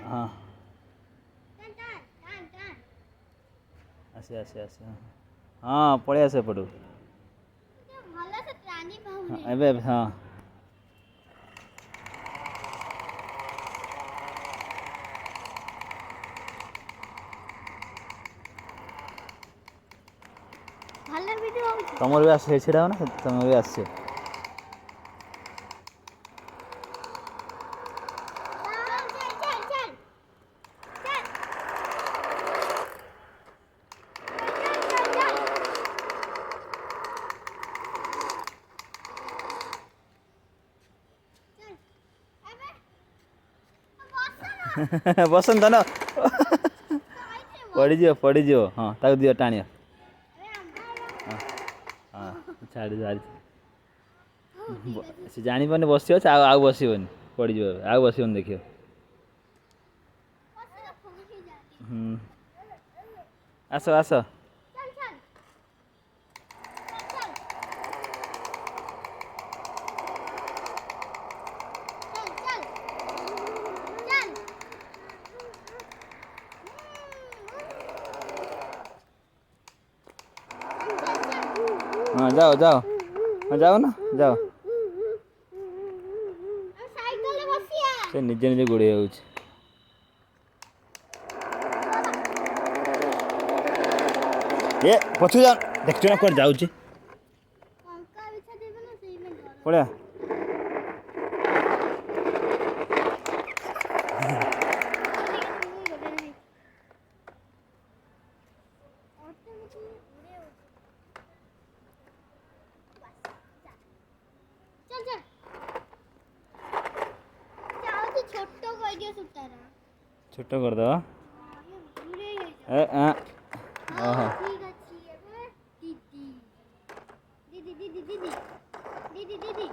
हाँ आसे आसे आसे हाँ पड़े आसे पड़ू ଏବେ ହଁ ତମର ବି ଆସେ ଛିଡ଼ା ହବ ନା ତମର ବି ଆସିବ ବସନ୍ତ ନା ପଡ଼ିଯିବ ହଁ ତାକୁ ଦିଅ ଟାଣିଅ ହଁ ଛାଡ଼ି ଛାଡ଼ି ସେ ଜାଣିପାରୁନି ବସିବ ଆଉ ବସିବନି ପଡ଼ିଯିବ ଆଉ ବସିବନି ଦେଖିବ ଆସ ଆସ हाँ जाओ जाओ हाँ जाओ ना जाओ से निजे निजे गोड़े जाऊँ ये पछू जा देखु ना कौन जाऊँ पड़ा छोट कर दो दीदी